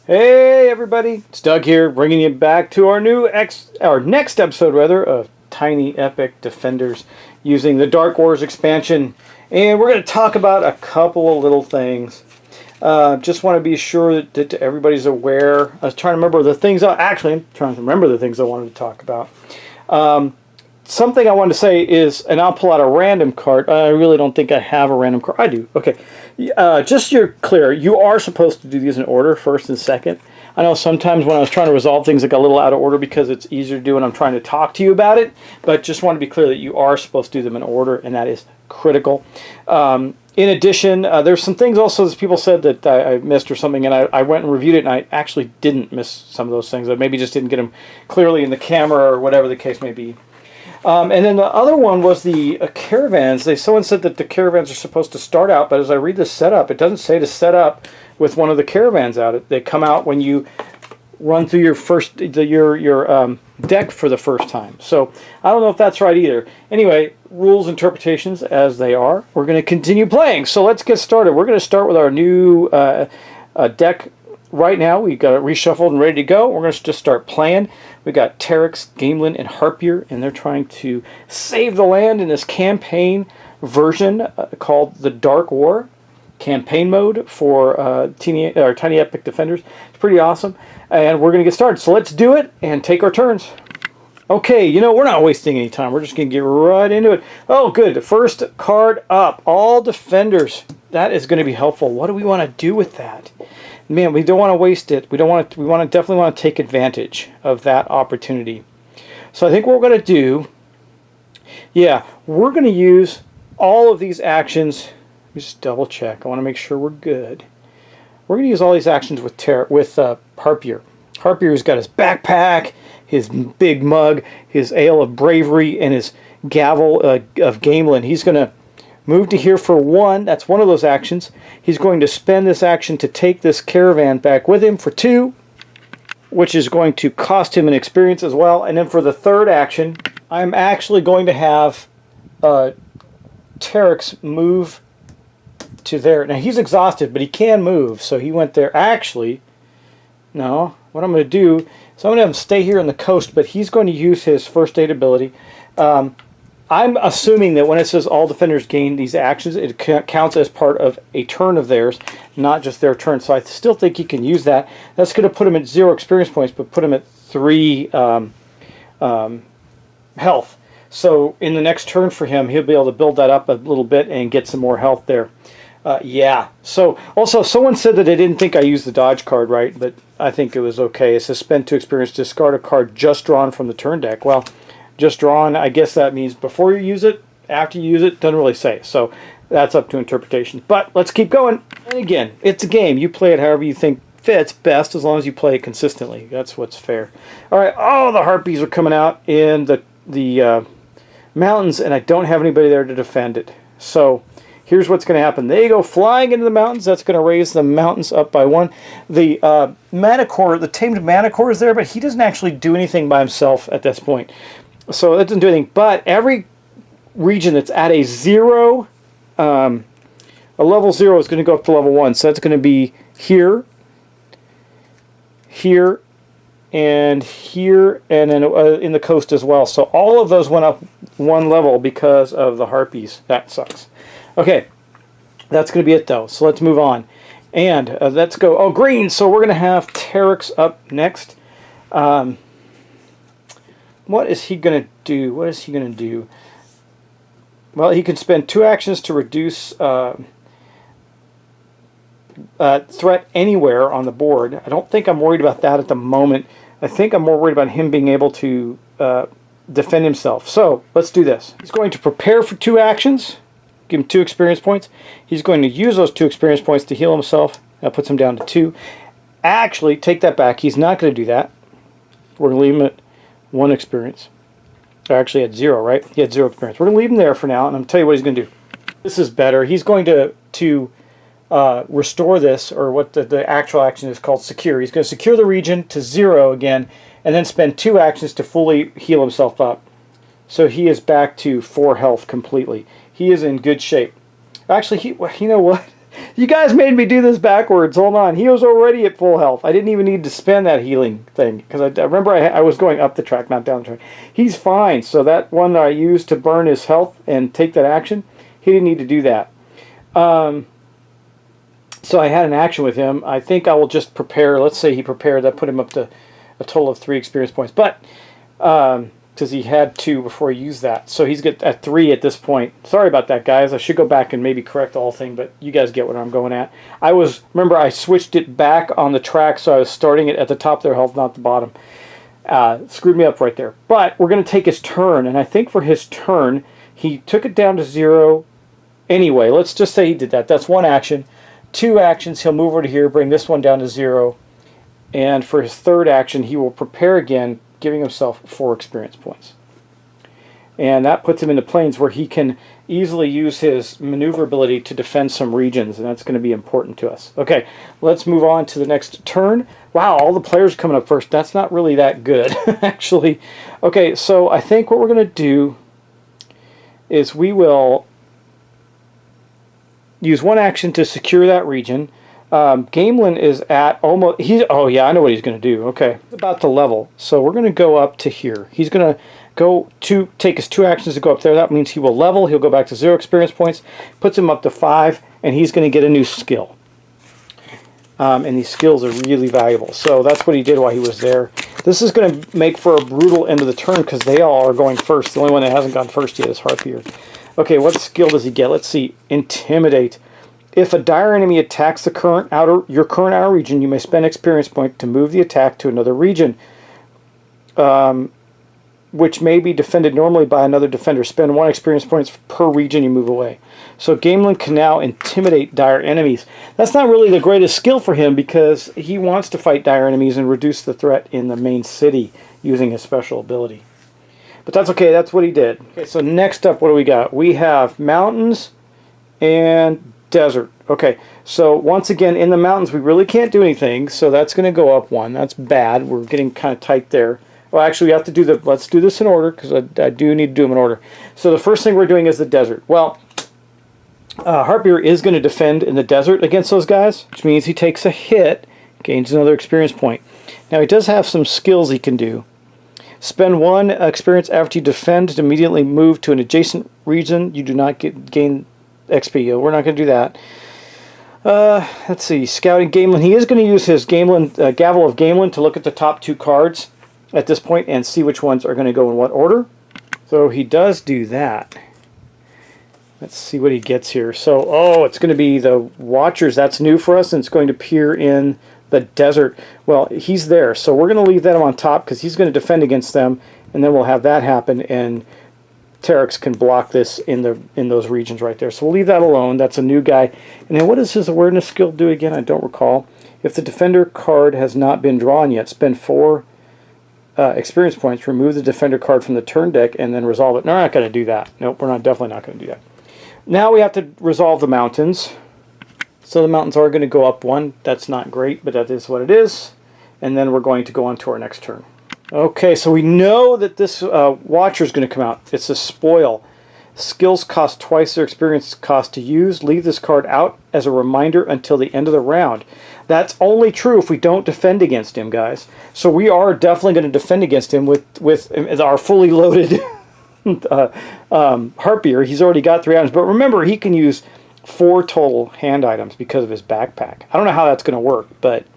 Hey everybody, it's Doug here, bringing you back to our next episode of Tiny Epic Defenders using the Dark Wars expansion, and we're going to talk about a couple of little things. Just want to be sure that everybody's aware. I was trying to remember the things. I'm trying to remember the things I wanted to talk about. Something I wanted to say is, and I'll pull out a random card. I really don't think I have a random card. I do. Okay. Just so you're clear, you are supposed to do these in order, first and second. I know sometimes when I was trying to resolve things, it got a little out of order because it's easier to do when I'm trying to talk to you about it. But just want to be clear that you are supposed to do them in order, and that is critical. In addition, there's some things also that people said that I missed or something, and I went and reviewed it, and I actually didn't miss some of those things. I maybe just didn't get them clearly in the camera or whatever the case may be. And then the other one was the caravans. Someone said that the caravans are supposed to start out, but as I read the setup, it doesn't say to set up with one of the caravans out. They come out when you run through your deck for the first time. So I don't know if that's right either. Anyway, rules interpretations as they are. We're going to continue playing. So let's get started. We're going to start with our new deck. Right now, we've got it reshuffled and ready to go. We're going to just start playing. We've got Terex, Gamelin, and Harpier, and they're trying to save the land in this campaign version called the Dark War campaign mode for Tiny Epic Defenders. It's pretty awesome, and we're going to get started. So let's do it and take our turns. Okay, we're not wasting any time. We're just going to get right into it. Oh, good. First card up, all defenders. That is going to be helpful. What do we want to do with that? Man, we don't want to waste it. We definitely want to take advantage of that opportunity. So I think what we're going to do, we're going to use all of these actions. Let me just double check. I want to make sure we're good. We're going to use all these actions with Harpier. Harpier's got his backpack, his big mug, his ale of bravery, and his gavel of Gamelin. He's going to move to here for 1. That's one of those actions. He's going to spend this action to take this caravan back with him for 2, which is going to cost him an experience as well. And then for the third action, I'm actually going to have Terex move to there. Now he's exhausted, but he can move, so he went there. Actually, no. What I'm going to do is I'm going to have him stay here on the coast, but he's going to use his first aid ability. I'm assuming that when it says all defenders gain these actions, it counts as part of a turn of theirs, not just their turn. So I still think he can use that. That's going to put him at 0 experience points, but put him at 3 health. So in the next turn for him, he'll be able to build that up a little bit and get some more health there. So also someone said that they didn't think I used the dodge card right, but I think it was okay. It says spend 2 experience, discard a card just drawn from the turn deck. Well, just drawn, I guess that means before you use it, after you use it, doesn't really say. So that's up to interpretation. But let's keep going. And again, it's a game. You play it however you think fits best, as long as you play it consistently. That's what's fair. All right, the harpies are coming out in the mountains, and I don't have anybody there to defend it. So here's what's going to happen. They go flying into the mountains. That's going to raise the mountains up by 1. The Manticore, the tamed Manticore is there, but he doesn't actually do anything by himself at this point. So that doesn't do anything. But every region that's at a 0, a level 0 is going to go up to level 1. So that's going to be here, here, and here, and then in the coast as well. So all of those went up 1 level because of the harpies. That sucks. Okay, that's going to be it though. So let's move on. And let's go. Oh, green. So we're going to have Terex up next. What is he going to do? Well, he can spend 2 actions to reduce threat anywhere on the board. I don't think I'm worried about that at the moment. I think I'm more worried about him being able to defend himself. So let's do this. He's going to prepare for 2 actions. Give him 2 experience points. He's going to use those 2 experience points to heal himself. That puts him down to 2. Actually, take that back. He's not going to do that. We're going to leave him at 1 experience. Actually at 0, right? He had 0 experience. We're going to leave him there for now, and I'm going to tell you what he's going to do. This is better. He's going to restore this, or what the actual action is called secure. He's going to secure the region to 0 again, and then spend 2 actions to fully heal himself up. So he is back to 4 health completely. He is in good shape. Actually, you know what? You guys made me do this backwards. Hold on. He was already at full health. I didn't even need to spend that healing thing. Because I remember I was going up the track, not down the track. He's fine. So that one that I used to burn his health and take that action, he didn't need to do that. So I had an action with him. I think I will just prepare. Let's say he prepared. That put him up to a total of 3 experience points. But... because he had 2 before he used that. So he's at 3 at this point. Sorry about that, guys. I should go back and maybe correct the whole thing, but you guys get what I'm going at. Remember, I switched it back on the track, so I was starting it at the top of their health, not the bottom. Screwed me up right there. But we're going to take his turn, and I think for his turn, he took it down to 0 anyway. Let's just say he did that. That's 1 action. 2 actions, he'll move over to here, bring this one down to 0. And for his 3rd action, he will prepare again, giving himself 4 experience points. And that puts him into planes where he can easily use his maneuverability to defend some regions, and that's going to be important to us. Okay, let's move on to the next turn. Wow, all the players coming up first. That's not really that good, actually. Okay, so I think what we're going to do is we will use 1 action to secure that region. Gamelin is at almost... oh, yeah, I know what he's going to do. Okay. About to level. So we're going to go up to here. He's going to take his 2 actions to go up there. That means he will level. He'll go back to 0 experience points. Puts him up to 5, and he's going to get a new skill. And these skills are really valuable. So that's what he did while he was there. This is going to make for a brutal end of the turn because they all are going first. The only one that hasn't gone first yet is Harpier. Okay, what skill does he get? Let's see. Intimidate. If a dire enemy attacks your current outer region, you may spend experience point to move the attack to another region, which may be defended normally by another defender. Spend 1 experience points per region you move away. So Gamelin can now intimidate dire enemies. That's not really the greatest skill for him because he wants to fight dire enemies and reduce the threat in the main city using his special ability. But that's okay, that's what he did. Okay, so next up, what do we got? We have mountains and desert. Okay, so once again, in the mountains, we really can't do anything, so that's going to go up 1. That's bad. We're getting kind of tight there. Well, actually, we have to do let's do this in order, because I do need to do them in order. So the first thing we're doing is the desert. Well, Harpier is going to defend in the desert against those guys, which means he takes a hit, gains another experience point. Now, he does have some skills he can do. Spend 1 experience after you defend to immediately move to an adjacent region. You do not gain XP. We're not going to do that. Let's see. Scouting Gamelin. He is going to use his Gamelin, Gavel of Gamelin to look at the top 2 cards at this point and see which ones are going to go in what order. So he does do that. Let's see what he gets here. So, it's going to be the Watchers. That's new for us, and it's going to appear in the desert. Well, he's there. So we're going to leave that on top because he's going to defend against them, and then we'll have that happen, and Terex can block this in those regions right there. So we'll leave that alone. That's a new guy. And then what does his awareness skill do again? I don't recall. If the defender card has not been drawn yet, spend 4 experience points, remove the defender card from the turn deck, and then resolve it. No, we're not going to do that. Nope, we're definitely not going to do that. Now we have to resolve the mountains. So the mountains are going to go up 1. That's not great, but that is what it is. And then we're going to go on to our next turn. Okay, so we know that this Watcher is going to come out. It's a spoil. Skills cost twice their experience cost to use. Leave this card out as a reminder until the end of the round. That's only true if we don't defend against him, guys. So we are definitely going to defend against him with our fully loaded Harpier. He's already got 3 items. But remember, he can use 4 total hand items because of his backpack. I don't know how that's going to work, but...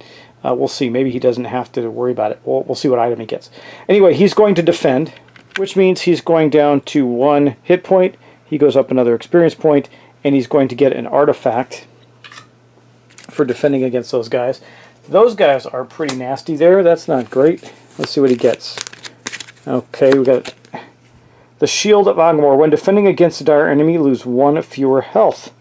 we'll see. Maybe he doesn't have to worry about it. We'll see what item he gets. Anyway, he's going to defend, which means he's going down to 1 hit point. He goes up another experience point, and he's going to get an artifact for defending against those guys. Those guys are pretty nasty there. That's not great. Let's see what he gets. Okay, we got the Shield of Agamor. When defending against a dire enemy, lose 1 fewer health.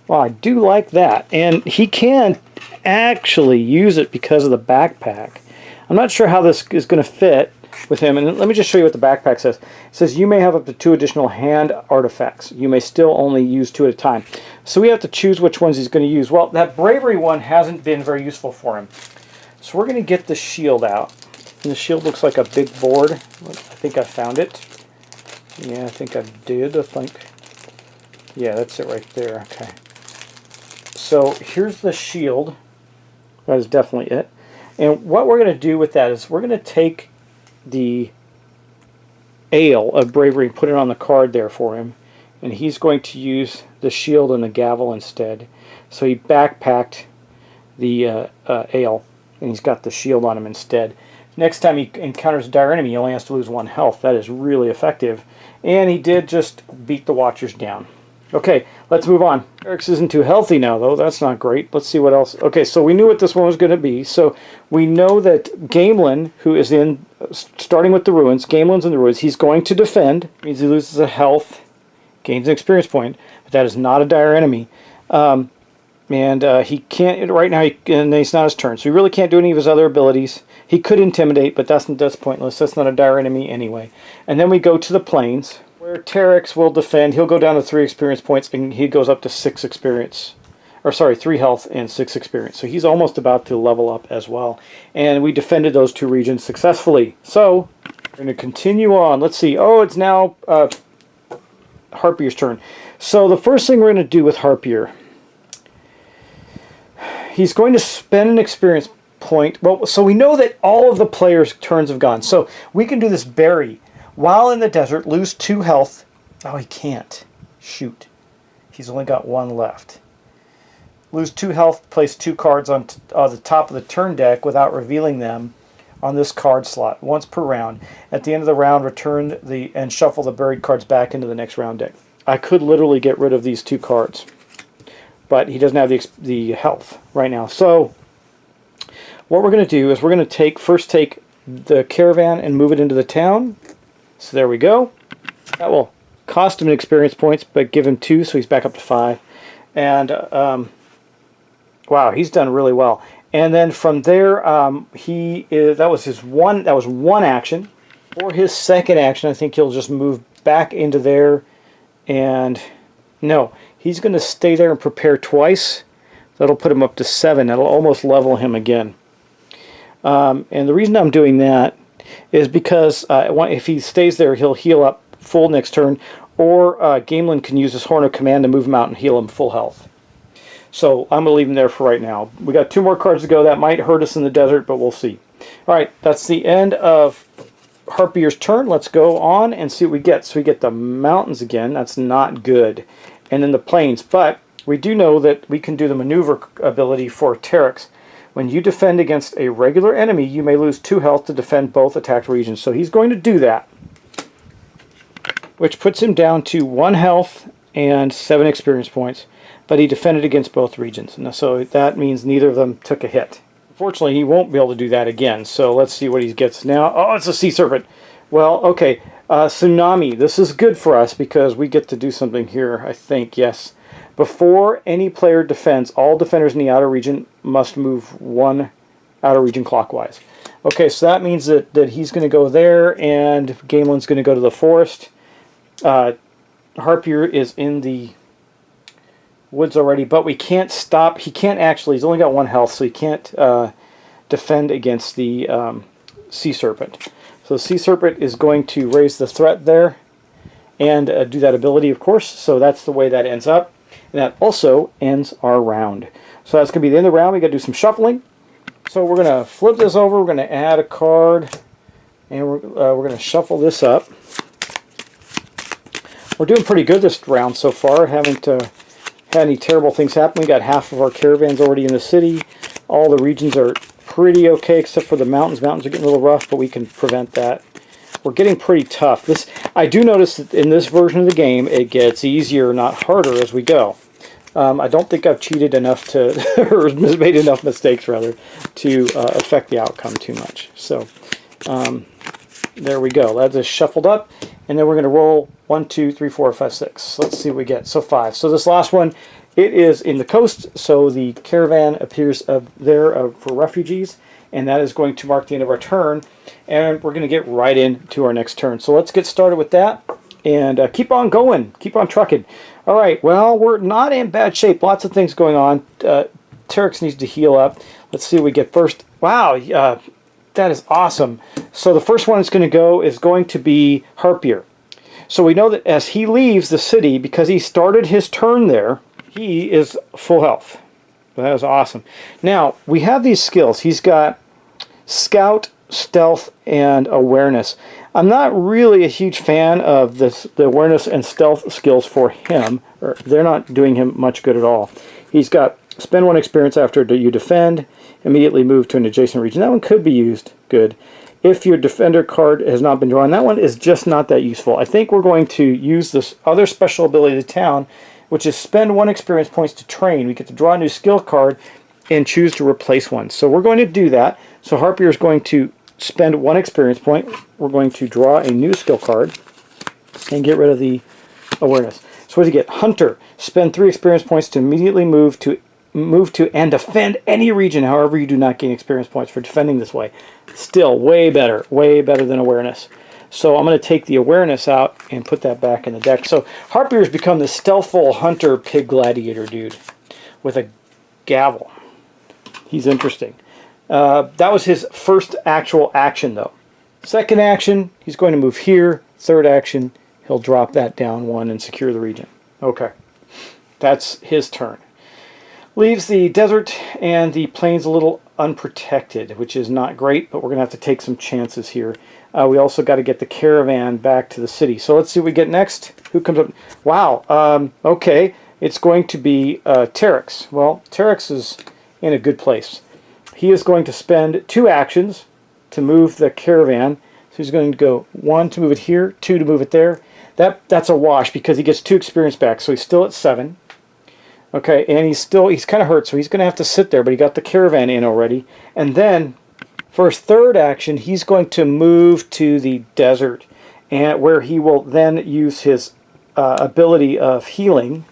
Well, I do like that. And he can actually use it because of the backpack. I'm not sure how this is going to fit with him. And let me just show you what the backpack says. It says you may have up to 2 additional hand artifacts. You may still only use 2 at a time. So we have to choose which ones he's going to use. Well, that Bravery one hasn't been very useful for him. So we're going to get the shield out. And the shield looks like a big board. I think I found it. Yeah, I think I did, I think. Yeah, that's it right there. Okay. So here's the shield. That is definitely it. And what we're going to do with that is we're going to take the Ale of Bravery and put it on the card there for him. And he's going to use the shield and the gavel instead. So he backpacked the Ale, and he's got the shield on him instead. Next time he encounters a dire enemy, he only has to lose 1 health. That is really effective. And he did just beat the Watchers down. Okay, let's move on. Terex isn't too healthy now, though. That's not great. Let's see what else. Okay, so we knew what this one was going to be. So we know that Gamelin, who is in, starting with the ruins, Gamelin's in the ruins. He's going to defend. Means he loses a health, gains an experience point, but that is not a dire enemy. He can't, right now, and it's not his turn, so he really can't do any of his other abilities. He could intimidate, but that's pointless. That's not a dire enemy anyway. And then we go to the plains, where Terex will defend. He'll go down to 3 experience points, and he goes up to 6 experience. Or sorry, 3 health and 6 experience. So he's almost about to level up as well. And we defended those 2 regions successfully. So, we're going to continue on. Let's see. Oh, it's now Harpier's turn. So the first thing we're going to do with Harpier, he's going to spend an experience point. Well, so we know that all of the players' turns have gone. So we can do this berry. While in the desert, lose 2 health. Oh, he can't. Shoot. He's only got 1 left. Lose 2 health, place 2 cards on the top of the turn deck without revealing them on this card slot once per round. At the end of the round, return and shuffle the buried cards back into the next round deck. I could literally get rid of these 2 cards, but he doesn't have the health right now. So what we're going to do is we're going to first take the caravan and move it into the town. So there we go. That will cost him an experience points, but give him 2, so he's back up to 5. And wow, he's done really well. And then from there, that was one action. For his second action, I think he'll just move back into there. And no, he's going to stay there and prepare twice. That'll put him up to 7. That'll almost level him again. And the reason I'm doing that is because if he stays there, he'll heal up full next turn, or Gamelin can use his Horn of Command to move him out and heal him full health. So I'm going to leave him there for right now. We got 2 more cards to go. That might hurt us in the desert, but we'll see. All right, that's the end of Harpier's turn. Let's go on and see what we get. So we get the mountains again. That's not good. And then the plains. But we do know that we can do the maneuver ability for Terex. When you defend against a regular enemy, you may lose 2 health to defend both attacked regions. So he's going to do that, which puts him down to 1 health and 7 experience points. But he defended against both regions. And so that means neither of them took a hit. Unfortunately, he won't be able to do that again. So let's see what he gets now. Oh, it's a Sea Serpent. Well, okay. Tsunami. This is good for us because we get to do something here, I think. Yes. Before any player defends, all defenders in the outer region must move 1 outer region clockwise. Okay, so that means that he's going to go there, and Gamelin's going to go to the forest. Harpier is in the woods already, but we can't stop. He can't actually. He's only got 1 health, so he can't defend against the Sea Serpent. So the Sea Serpent is going to raise the threat there and do that ability, of course. So that's the way that ends up. And that also ends our round. So that's going to be the end of the round. We got to do some shuffling. So we're going to flip this over. We're going to add a card, and we're going to shuffle this up. We're doing pretty good this round so far. Haven't had any terrible things happen. We got half of our caravans already in the city. All the regions are pretty okay except for the mountains. Mountains are getting a little rough, but we can prevent that. We're getting pretty tough. I do notice that in this version of the game, it gets easier, not harder, as we go. I don't think I've cheated enough to, or made enough mistakes, rather, to affect the outcome too much. So, there we go. That's just shuffled up, and then we're going to roll 1, 2, 3, 4, 5, 6. Let's see what we get. So 5. So this last one, it is in the coast, so the caravan appears there for refugees, and that is going to mark the end of our turn, and we're going to get right into our next turn. So let's get started with that, and keep on going, keep on trucking. All right, well, we're not in bad shape. Lots of things going on. Terex needs to heal up. Let's see what we get first. Wow, that is awesome. So the first one is going to be Harpier. So we know that as he leaves the city, because he started his turn there, he is full health. That was awesome. Now, we have these skills. He's got Scout, Stealth, and Awareness. I'm not really a huge fan of the Awareness and Stealth skills for him. Or they're not doing him much good at all. He's got spend 1 experience after you defend, immediately move to an adjacent region. That one could be used good. If your defender card has not been drawn, that one is just not that useful. I think we're going to use this other special ability of the town, which is spend 1 experience points to train. We get to draw a new skill card and choose to replace one. So we're going to do that. So Harpier is going to spend 1 experience point. We're going to draw a new skill card and get rid of the Awareness. So what does he get? Hunter. Spend 3 experience points to immediately move to and defend any region. However, you do not gain experience points for defending this way. Still way better than Awareness. So I'm going to take the Awareness out and put that back in the deck. So Harpier has become the stealthful hunter pig gladiator dude with a gavel. He's interesting. That was his first actual action, though. Second action, he's going to move here. Third action, he'll drop that down 1 and secure the region. Okay, that's his turn. Leaves the desert and the plains a little unprotected, which is not great, but we're going to have to take some chances here. We also got to get the caravan back to the city. So let's see what we get next. Who comes up? Wow, okay, it's going to be Terex. Well, Terex is in a good place. He is going to spend 2 actions to move the caravan. So he's going to go 1 to move it here, 2 to move it there. That's a wash because he gets 2 experience back, so he's still at 7. Okay, and he's kind of hurt, so he's going to have to sit there, but he got the caravan in already. And then, for his third action, he's going to move to the desert, and where he will then use his ability of healing.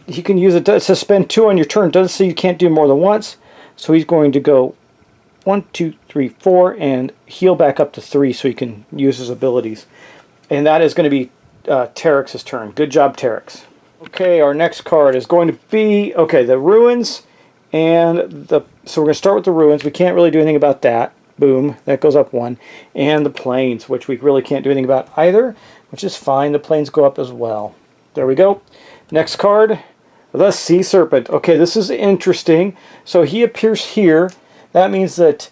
He can use it to spend 2 on your turn. It doesn't say you can't do more than once, so he's going to go 1, 2, 3, 4, and heal back up to 3 so he can use his abilities. And that is going to be Terex's turn. Good job, Terex. Okay, our next card is going to be, okay, the Ruins, and so we're going to start with the Ruins. We can't really do anything about that. Boom, that goes up 1. And the Plains, which we really can't do anything about either, which is fine. The Plains go up as well. There we go. Next card, the Sea Serpent. Okay, this is interesting. So he appears here. That means that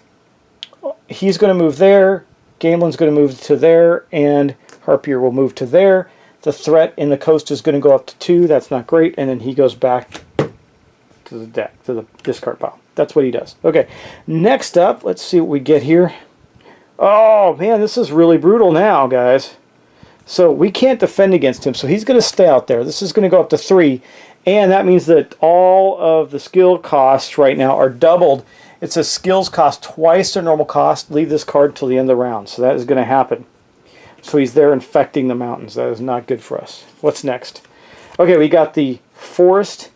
he's going to move there, Gamelin's going to move to there, and Harpier will move to there. The threat in the coast is going to go up to 2. That's not great. And then he goes back to the deck, to the discard pile. That's what he does. Okay, next up, let's see what we get here. Oh, man, this is really brutal now, guys. So we can't defend against him, so he's going to stay out there. This is going to go up to 3, and that means that all of the skill costs right now are doubled. It says skills cost twice their normal cost. Leave this card till the end of the round, so that is going to happen. So he's there infecting the mountains. That is not good for us. What's next? Okay, we got the forest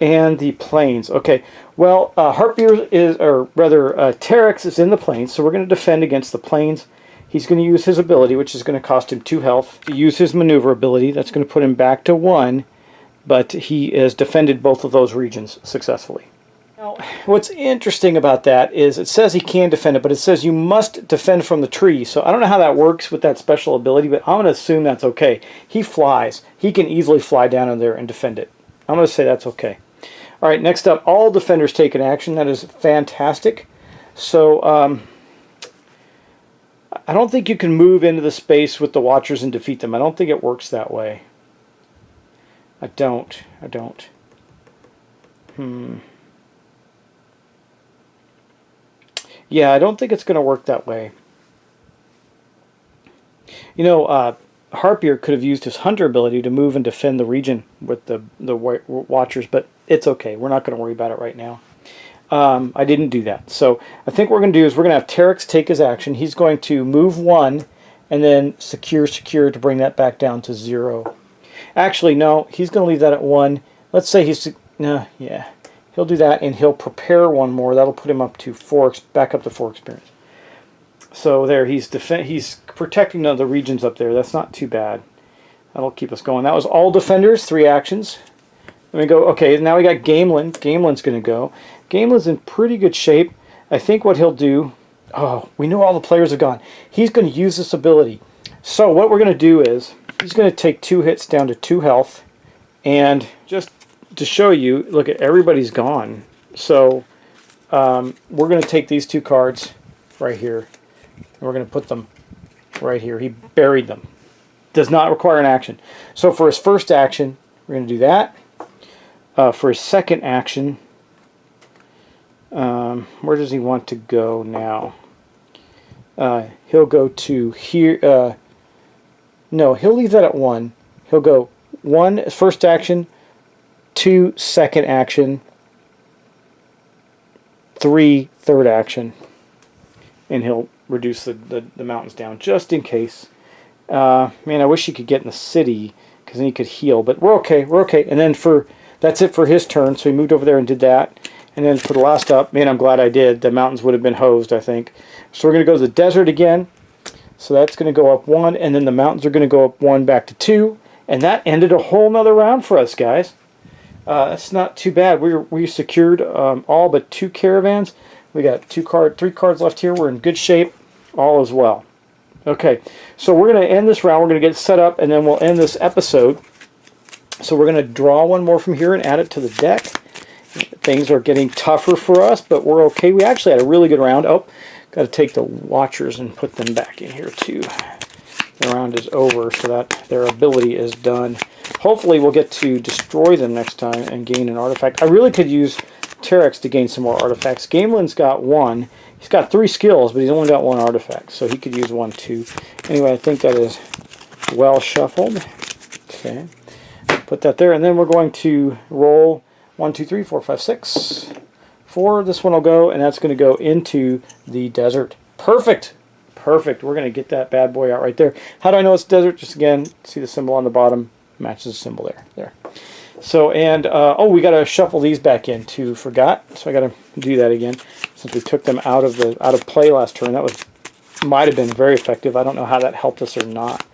and the plains. Okay, well, Harpier is, or rather, Terex is in the plains, so we're going to defend against the plains. He's going to use his ability, which is going to cost him 2 health. To use his maneuver ability, that's going to put him back to 1, but he has defended both of those regions successfully. Now, what's interesting about that is it says he can defend it, but it says you must defend from the tree. So I don't know how that works with that special ability, but I'm going to assume that's okay. He flies. He can easily fly down in there and defend it. I'm going to say that's okay. All right, next up, all defenders take an action. That is fantastic. So I don't think you can move into the space with the Watchers and defeat them. I don't think it works that way. I don't. Yeah, I don't think it's going to work that way. You know, Harpier could have used his hunter ability to move and defend the region with the Watchers, but it's okay. We're not going to worry about it right now. I didn't do that. So I think what we're going to do is we're going to have Terex take his action. He's going to move 1 and then secure to bring that back down to 0. Actually, no, he's going to leave that at 1. Let's say yeah. He'll do that, and he'll prepare 1 more. That'll put him up to 4, back up to 4 experience. So there, he's protecting the regions up there. That's not too bad. That'll keep us going. That was all defenders, 3 actions. Let me go. Okay, now we got Gamelin. Gamelin's going to go. Gamelin's in pretty good shape. I think what he'll do. Oh, we know all the players have gone. He's going to use this ability. So what we're going to do is he's going to take 2 hits down to 2 health, and just to show you, look at everybody's gone. So we're going to take these 2 cards right here. And we're going to put them right here. He buried them. Does not require an action. So for his first action, we're going to do that. For his second action, where does he want to go now? He'll go to here. No, he'll leave that at 1. He'll go 1 first action, 2 second action, 3 third action, and he'll reduce the mountains down just in case. Man, I wish he could get in the city because then he could heal, but we're okay. We're okay. And then that's it for his turn. So he moved over there and did that. And then for the last up, man, I'm glad I did. The mountains would have been hosed, I think. So we're going to go to the desert again. So that's going to go up 1, and then the mountains are going to go up 1 back to 2. And that ended a whole nother round for us, guys. That's not too bad. We secured all but 2 caravans. We got 3 cards left here. We're in good shape. All is well. Okay, so we're going to end this round. We're going to get set up, and then we'll end this episode. So we're going to draw one more from here and add it to the deck. Things are getting tougher for us, but we're okay. We actually had a really good round. Oh, got to take the watchers and put them back in here too. The round is over, so that their ability is done. Hopefully we'll get to destroy them next time and gain an artifact. I really could use Terex to gain some more artifacts. Gamelin's got 1. He's got 3 skills, but he's only got 1 artifact, so he could use 1 too. Anyway, I think that is well shuffled. Okay, put that there, and then we're going to roll 1, 2, 3, 4, 5, 6, 4. This one will go, and that's going to go into the desert. Perfect. Perfect. We're going to get that bad boy out right there. How do I know it's desert? Just again, see the symbol on the bottom. Matches the symbol there. There. So, and, oh, we got to shuffle these back in too. Forgot. So I got to do that again. Since we took them out of play last turn. That might have been very effective. I don't know how that helped us or not.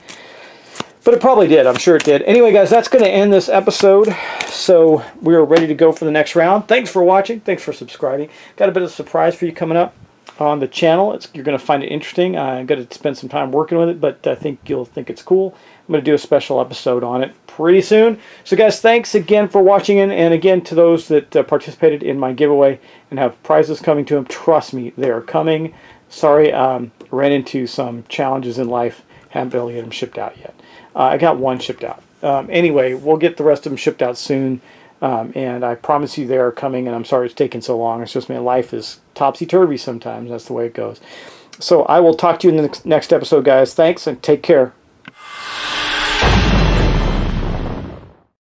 But it probably did. I'm sure it did. Anyway, guys, that's going to end this episode. So we are ready to go for the next round. Thanks for watching. Thanks for subscribing. Got a bit of a surprise for you coming up on the channel. You're going to find it interesting. I'm going to spend some time working with it, but I think you'll think it's cool. I'm going to do a special episode on it pretty soon. So, guys, thanks again for watching. And again, to those that participated in my giveaway and have prizes coming to them, trust me, they are coming. Sorry, ran into some challenges in life. Haven't been able to get them shipped out yet. I got 1 shipped out. Anyway, we'll get the rest of them shipped out soon. And I promise you they are coming, and I'm sorry it's taking so long. It's just, man, life is topsy-turvy sometimes. That's the way it goes. So I will talk to you in the next episode, guys. Thanks, and take care.